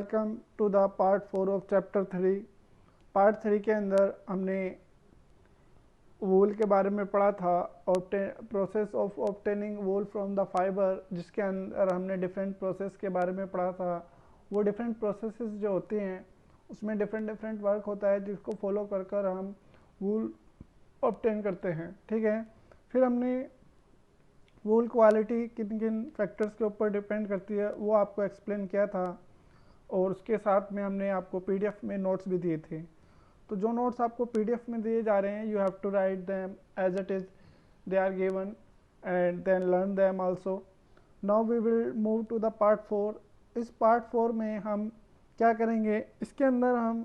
Welcome to the part 4 of chapter 3। Part 3 के अंदर हमने वूल के बारे में पढ़ा था, process of obtaining wool from the fibre, जिसके अंदर हमने डिफरेंट प्रोसेस के बारे में पढ़ा था। वो डिफरेंट प्रोसेसेस जो होती हैं उसमें डिफरेंट वर्क होता है जिसको फॉलो कर कर हम वूल ऑब्टेन करते हैं। ठीक है, फिर हमने वूल क्वालिटी किन किन फैक्टर्स के ऊपर डिपेंड करती है वो आपको एक्सप्लेन किया था, और उसके साथ में हमने आपको पीडीएफ में नोट्स भी दिए थे। तो जो नोट्स आपको पीडीएफ में दिए जा रहे हैं, you have to write them as it is they are given and then learn them also. Now we will move to the part 4। इस पार्ट 4 में हम क्या करेंगे, इसके अंदर हम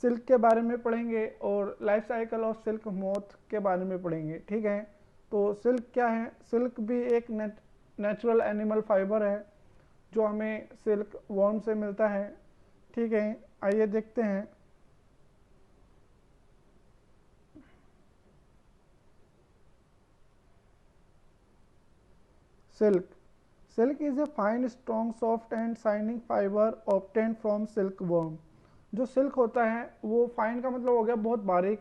सिल्क के बारे में पढ़ेंगे और life cycle of silk moth के बारे में पढ़ेंगे। ठीक है, तो सिल्क क्या है? सिल्क भी एक नेचुरल एनिमल फाइबर है जो हमें सिल्क वॉर्म से मिलता है। ठीक है, आइए देखते हैं। Silk silk is a fine strong soft and shining fibre obtained from silk worm. जो सिल्क होता है वो फाइन का मतलब हो गया बहुत बारीक,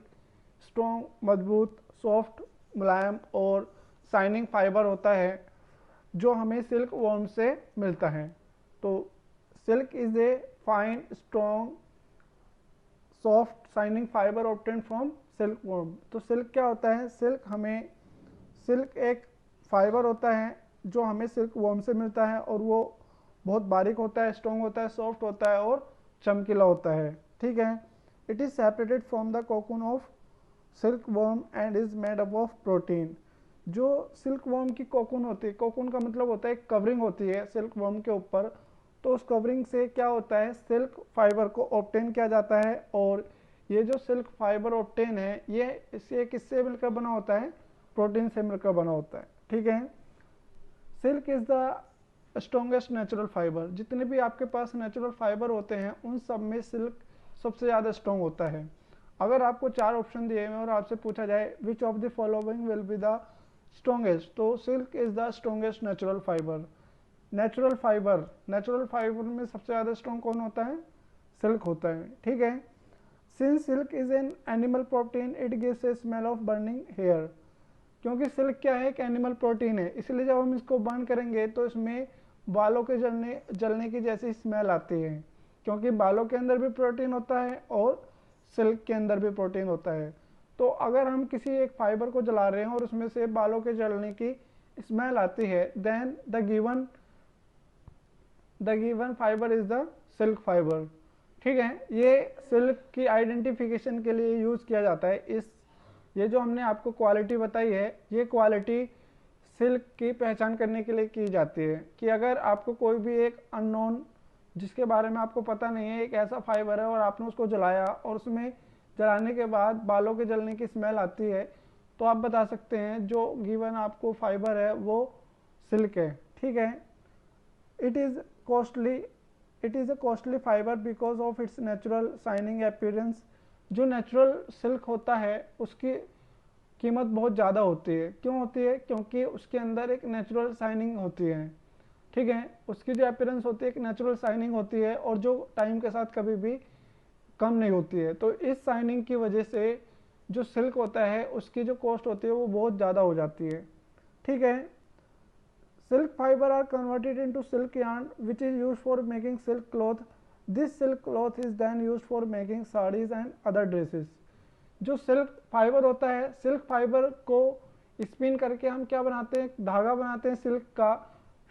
स्ट्रॉन्ग मजबूत, सॉफ्ट मुलायम और शाइनिंग फाइबर होता है जो हमें सिल्क वॉर्म से मिलता है। तो silk is a fine strong soft shining fibre obtain from silk worm. तो सिल्क क्या होता है? सिल्क एक फाइबर होता है जो हमें सिल्क वॉर्म से मिलता है, और वो बहुत बारीक होता है, स्ट्रॉन्ग होता है, सॉफ्ट होता है और चमकीला होता है। ठीक है, it is separated from the cocoon of silk worm and is made up of protein. जो सिल्क वॉर्म की कोकून होती है, कोकून का मतलब होता है कवरिंग होती है सिल्क वॉर्म के ऊपर, तो उस कवरिंग से क्या होता है, सिल्क फाइबर को ऑब्टेन किया जाता है। और ये जो सिल्क फाइबर ऑब्टेन है ये इससे किससे मिलकर बना होता है? प्रोटीन से मिलकर बना होता है। ठीक है, silk is the strongest natural fibre. जितने भी आपके पास नेचुरल फाइबर होते हैं उन सब में सिल्क सबसे ज़्यादा स्ट्रॉन्ग होता है। अगर आपको 4 ऑप्शन दिए हुए और आपसे पूछा जाए which of the following will be the strongest, तो silk is the strongest natural fibre. Natural fibre में सबसे ज़्यादा स्ट्रॉन्ग कौन होता है? सिल्क होता है। ठीक है, since silk is an animal protein it gives a smell of burning hair. क्योंकि सिल्क क्या है? एक एनिमल प्रोटीन है, इसलिए जब हम इसको बर्न करेंगे तो इसमें बालों के जलने की जैसी स्मेल आती है, क्योंकि बालों के अंदर भी प्रोटीन होता है और सिल्क के अंदर भी प्रोटीन होता है। तो अगर हम किसी एक फाइबर को जला रहे हैं और उसमें से बालों के जलने की स्मेल आती है, then the given fibre is the silk fibre. ठीक है, ये सिल्क की आइडेंटिफिकेशन के लिए यूज किया जाता है। ये जो हमने आपको क्वालिटी बताई है, ये क्वालिटी सिल्क की पहचान करने के लिए की जाती है कि अगर आपको कोई भी एक अननोन, जिसके बारे में आपको पता नहीं है, एक ऐसा फाइबर है और आपने उसको जलाया और उसमें जलाने के बाद बालों के जलने की स्मेल आती है, तो आप बता सकते हैं जो गिवन आपको फाइबर है वो सिल्क है। ठीक है, it is a costly fiber because of its natural shining appearance। जो नेचुरल सिल्क होता है उसकी कीमत बहुत ज़्यादा होती है। क्यों होती है? क्योंकि उसके अंदर एक नेचुरल शाइनिंग होती है। ठीक है, उसकी जो अपीयरेंस होती है एक नेचुरल शाइनिंग होती है, और जो टाइम के साथ कभी भी कम नहीं होती है। तो इस शाइनिंग की वजह से जो सिल्क होता है उसकी जो कॉस्ट होती है वो बहुत ज़्यादा हो जाती है। ठीक है, silk fiber are converted into silk yarn which is used for making silk cloth. This silk cloth is then used for making sarees and other dresses। जो सिल्क फाइबर होता है, सिल्क फाइबर को स्पिन करके हम क्या बनाते हैं? धागा बनाते हैं सिल्क का।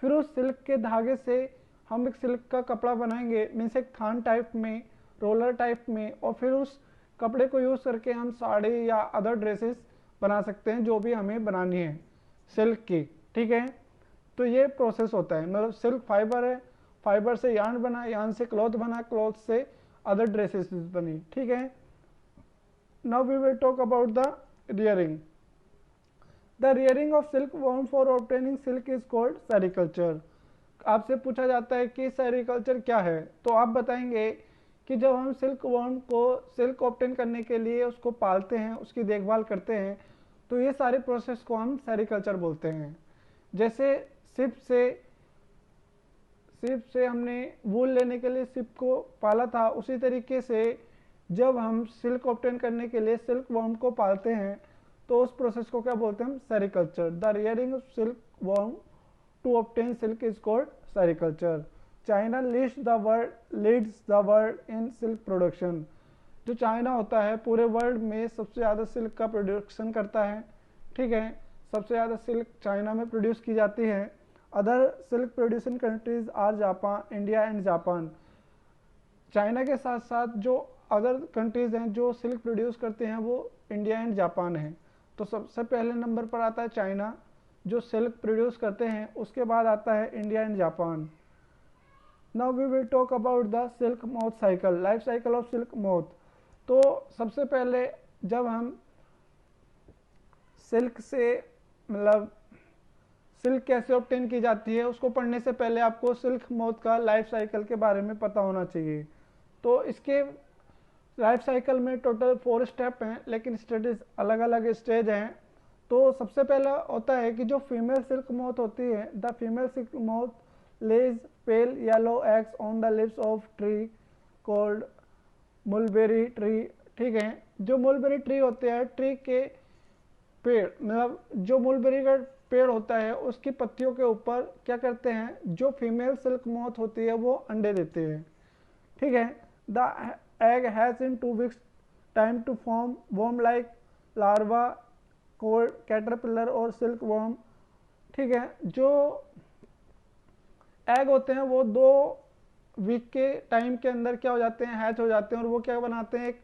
फिर उस सिल्क के धागे से हम एक सिल्क का कपड़ा बनाएंगे, मीन्स एक थान टाइप में, रोलर टाइप में, और फिर उस कपड़े को यूज़ करके हम साड़ी या अदर ड्रेसेस बना सकते हैं जो भी हमें बनानी है सिल्क की। ठीक है, तो ये प्रोसेस होता है। मतलब सिल्क फाइबर है, फाइबर से यार्न बना, यार्न से क्लॉथ बना, क्लॉथ से अदर ड्रेसेस बनी। ठीक है, now we will talk about the rearing. The rearing of silkworm for obtaining silk is called sericulture. आपसे पूछा जाता है कि सेरिकल्चर क्या है, तो आप बताएंगे कि जब हम सिल्क वॉर्म को सिल्क ऑब्टेन करने के लिए उसको पालते हैं, उसकी देखभाल करते हैं, तो ये सारे प्रोसेस को हम सेरिकल्चर बोलते हैं। जैसे सिप से हमने वूल लेने के लिए सिप को पाला था, उसी तरीके से जब हम सिल्क ऑब्टेन करने के लिए सिल्क वर्म को पालते हैं तो उस प्रोसेस को क्या बोलते हैं हम? Sericulture. The rearing of silkworm to obtain silk is called sericulture. China leads the world in silk production. जो चाइना होता है पूरे वर्ल्ड में सबसे ज़्यादा सिल्क का प्रोडक्शन करता है, ठीक है, सबसे ज़्यादा सिल्क चाइना में प्रोड्यूस की जाती है। Other silk producing countries are Japan, India and Japan. China के साथ साथ जो अदर कंट्रीज हैं जो सिल्क प्रोड्यूस करते हैं वो इंडिया एंड जापान है। तो सबसे पहले नंबर पर आता है चाइना जो सिल्क प्रोड्यूस करते हैं, उसके बाद आता है India and Japan. Now we will talk about the silk moth cycle, life cycle of silk moth. तो सबसे पहले जब हम सिल्क से मतलब सिल्क कैसे ऑब्टेन की जाती है उसको पढ़ने से पहले आपको सिल्क मोथ का लाइफ साइकिल के बारे में पता होना चाहिए। तो इसके लाइफ साइकिल में टोटल 4 स्टेप हैं, लेकिन स्टेजेस अलग अलग स्टेज हैं। तो सबसे पहला होता है कि जो फीमेल सिल्क मोथ होती है, the female silk moth lays pale yellow eggs on the leaves of tree called mulberry tree, ठीक है। जो मुलबेरी ट्री होते हैं, ट्री के पेड़ मतलब जो मुलबेरी का पेड़ होता है उसकी पत्तियों के ऊपर क्या करते हैं, जो फीमेल सिल्क मोथ होती है वो अंडे देते हैं, ठीक है। The egg has in 2 weeks time to form worm like larva called caterpillar और सिल्क वर्म, ठीक है। जो एग होते हैं वो 2 वीक के टाइम के अंदर क्या हो जाते हैं, हैच हो जाते हैं, और वो क्या बनाते हैं, एक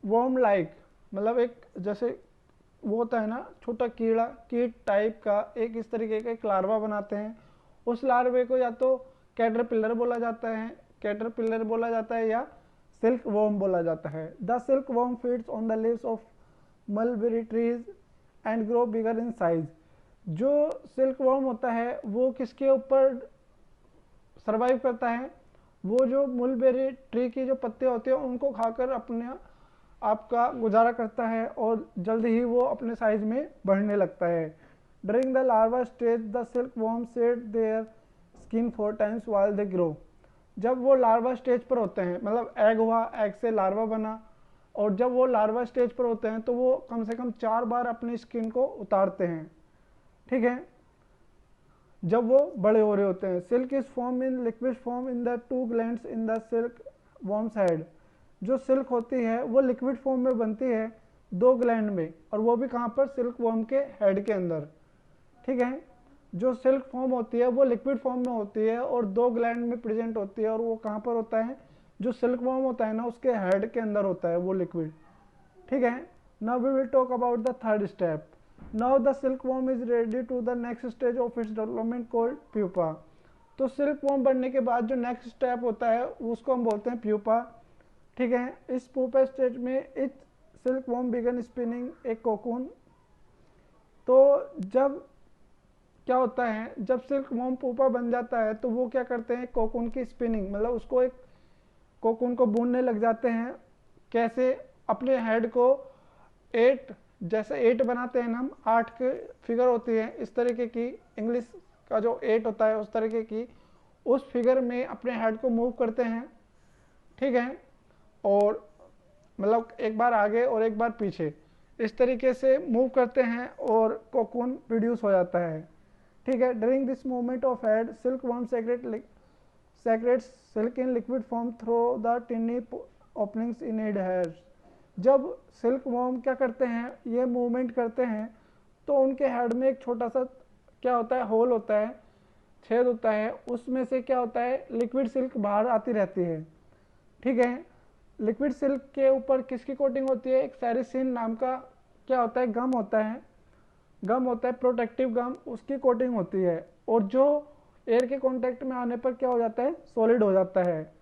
वर्म लाइक मतलब एक जैसे वो होता है ना छोटा कीड़ा, कीट टाइप का एक इस तरीके का एक लार्वा बनाते हैं। उस लार्वे को या तो कैटरपिलर बोला जाता है या सिल्क वर्म बोला जाता है। The silk worm feeds on the leaves of mulberry trees and grow bigger in size. जो सिल्क वर्म होता है वो किसके ऊपर सर्वाइव करता है, वो जो मुलबेरी ट्री की जो पत्ते होते हैं उनको खाकर अपने आपका गुजारा करता है और जल्द ही वो अपने साइज में बढ़ने लगता है। During the larva stage the silk worm shade their skin 4 times while they grow। जब वो लार्वा स्टेज पर होते हैं मतलब एग हुआ, एग से लार्वा बना, और जब वो लार्वा स्टेज पर होते हैं तो वो कम से कम 4 बार अपनी स्किन को उतारते हैं, ठीक है, जब वो बड़े हो रहे होते हैं। Silk is form in liquid form in the 2 glands in the silk worms head. जो सिल्क होती है वो लिक्विड फॉर्म में बनती है 2 ग्लैंड में, और वो भी कहाँ पर, सिल्क वर्म के हेड के अंदर, ठीक है। जो सिल्क फॉर्म होती है वो लिक्विड फॉर्म में होती है और 2 ग्लैंड में प्रेजेंट होती है, और वो कहाँ पर होता है, जो सिल्क वर्म होता है ना उसके हेड के अंदर होता है वो लिक्विड, ठीक है। Now we will talk about the third step. Now the silkworm is ready to the next stage of its development called pupa. तो सिल्क वर्म बनने के बाद जो नेक्स्ट स्टेप होता है उसको हम बोलते हैं प्यूपा, ठीक है। इस प्यूपा स्टेज में each silkworm begin spinning एक कोकून। तो जब क्या होता है, जब सिल्क वर्म प्यूपा बन जाता है तो वो क्या करते हैं, कोकून की स्पिनिंग मतलब उसको एक कोकून को बुनने लग जाते हैं। कैसे, अपने हेड को 8 जैसे 8 बनाते हैं ना हम, 8 के फिगर होती है इस तरीके की, इंग्लिश का जो 8 होता है उस तरीके की, उस फिगर में अपने हेड को मूव करते हैं, ठीक है, और मतलब एक बार आगे और एक बार पीछे इस तरीके से मूव करते हैं और कोकून प्रोड्यूस हो जाता है, ठीक है। During this movement of head silk worm secrets silk in liquid form through the टिनी openings in it hairs. जब सिल्क वर्म क्या करते हैं, ये मूवमेंट करते हैं तो उनके हेड में एक छोटा सा क्या होता है, होल होता है, छेद होता है, उसमें से क्या होता है, लिक्विड सिल्क बाहर आती रहती है, ठीक है। लिक्विड सिल्क के ऊपर किसकी कोटिंग होती है, एक सेरिसिन नाम का क्या होता है, गम होता है प्रोटेक्टिव गम, उसकी कोटिंग होती है, और जो एयर के कांटेक्ट में आने पर क्या हो जाता है, सॉलिड हो जाता है,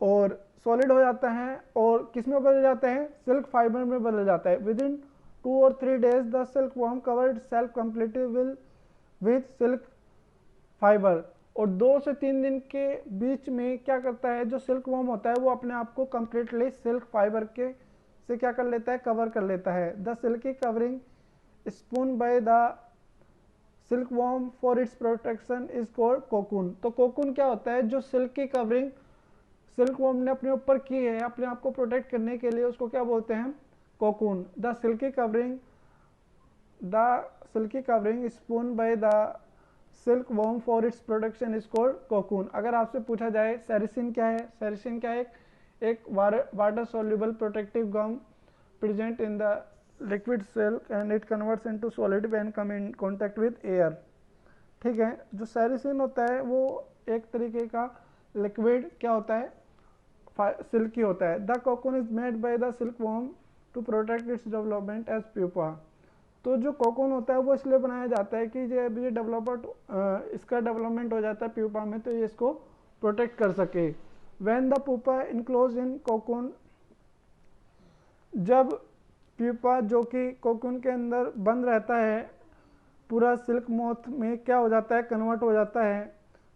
और सॉलिड हो जाता है और किस में बदल जाता है, सिल्क फाइबर में बदल जाता है। With in 2 or 3 days the silk worm covered self completely with silk fibre. और 2 से 3 दिन के बीच में क्या करता है, जो सिल्क वर्म होता है वो अपने आप को कम्प्लीटली सिल्क फाइबर के से क्या कर लेता है, कवर कर लेता है। The silky covering spun by the silkworm for its protection is called cocoon. तो कोकून क्या होता है, जो सिल्क की कवरिंग सिल्क वॉर्म ने अपने ऊपर की है अपने आप को प्रोटेक्ट करने के लिए, उसको क्या बोलते हैं, cocoon. The silky covering spun by the silkworm for its protection is called cocoon. अगर आपसे पूछा जाए सेरिसिन क्या है, सेरिसिन क्या है, एक water soluble protective gum present in the liquid silk and it converts into solid when come in contact with air. ठीक है, जो सेरिसिन होता है वो एक तरीके का लिक्विड क्या होता है, सिल्की होता है। The cocoon is made by the silkworm to protect its development as pupa. तो जो कोकून होता है वो इसलिए बनाया जाता है कि जब ये इसका डेवलपमेंट हो जाता है प्यूपा में, तो ये इसको प्रोटेक्ट कर सके। When the pupa enclose in cocoon, जब प्यूपा जो कि कोकून के अंदर बंद रहता है पूरा सिल्क मोथ में क्या हो जाता है, कन्वर्ट हो जाता है।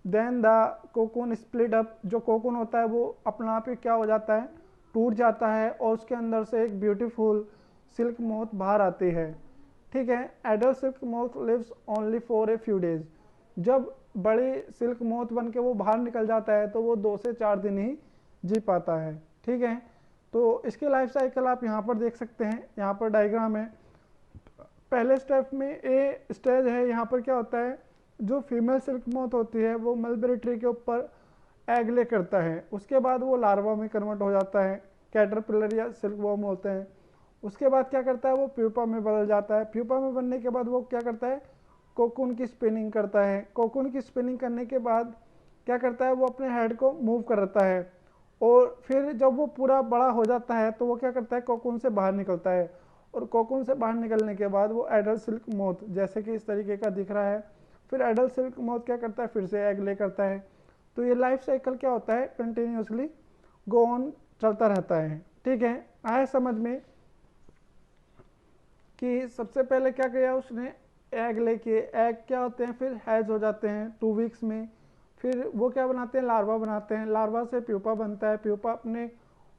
Then the cocoon split up, जो कोकून होता है वो अपना आप ही क्या हो जाता है, टूट जाता है और उसके अंदर से एक ब्यूटीफुल सिल्क मोथ बाहर आती है। ठीक है, adult silk moth lives only for a few days. जब बड़ी सिल्क मोथ बन के वो बाहर निकल जाता है तो वो 2 से 4 दिन ही जी पाता है। ठीक है, तो इसके लाइफ साइकिल आप यहाँ पर देख सकते हैं, यहाँ पर डायग्राम है। पहले स्टेप में ए स्टेज है, यहाँ पर क्या होता है, जो फीमेल सिल्क मोथ होती है वो मलबेरी ट्री के ऊपर एग ले करता है, उसके बाद वो लार्वा में कन्वर्ट हो जाता है, कैटरपिलर या सिल्क वॉर्म होते हैं। उसके बाद क्या करता है, वो प्यूपा में बदल जाता है। प्यूपा में बनने के बाद वो क्या करता है, कोकून की स्पिनिंग करता है। कोकून की स्पिनिंग करने के बाद क्या करता है, वो अपने हेड को मूव करता है और फिर जब वो पूरा बड़ा हो जाता है तो वो क्या करता है, कोकून से बाहर निकलता है। और कोकून से बाहर निकलने के बाद वो एडल्ट सिल्क मोथ जैसे कि इस तरीके का दिख रहा है, फिर एडल्ट सिल्क मोथ क्या करता है, फिर से एग ले करता है। तो ये लाइफ साइकिल क्या होता है, कंटिन्यूसली गो ऑन चलता रहता है। ठीक है, आए समझ में कि सबसे पहले क्या किया उसने, एग लेके, एग क्या होते हैं फिर हैज हो जाते हैं 2 वीक्स में, फिर वो क्या बनाते हैं, लार्वा बनाते हैं, लार्वा से प्यूपा बनता है, प्यूपा अपने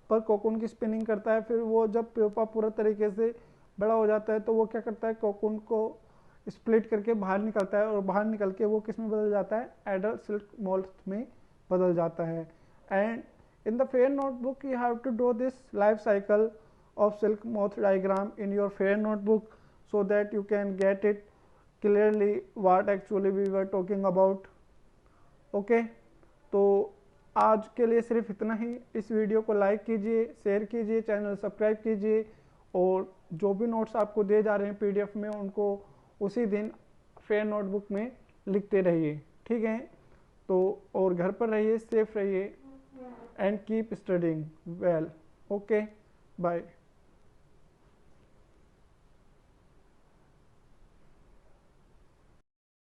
पर कोकून की स्पिनिंग करता है। फिर वो जब प्यूपा पूरा तरीके से बड़ा हो जाता है तो वो क्या करता है, कोकून को स्प्लिट करके बाहर निकलता है और बाहर निकल के वो किस में बदल जाता है, एडल्ट सिल्क मोथ में बदल जाता है। And in the fair notebook you have to draw this life cycle of silk moth diagram in your fair notebook so that you can get it clearly what actually we were talking about. Okay, तो आज के लिए सिर्फ इतना ही। इस video को like कीजिए, share कीजिए, चैनल सब्सक्राइब कीजिए और जो भी नोट्स आपको दिए जा रहे हैं पीडीएफ में उनको उसी दिन फेयर नोटबुक में लिखते रहिए। ठीक है, तो और घर पर रहिए, सेफ रहिए and keep studying well. Okay, bye.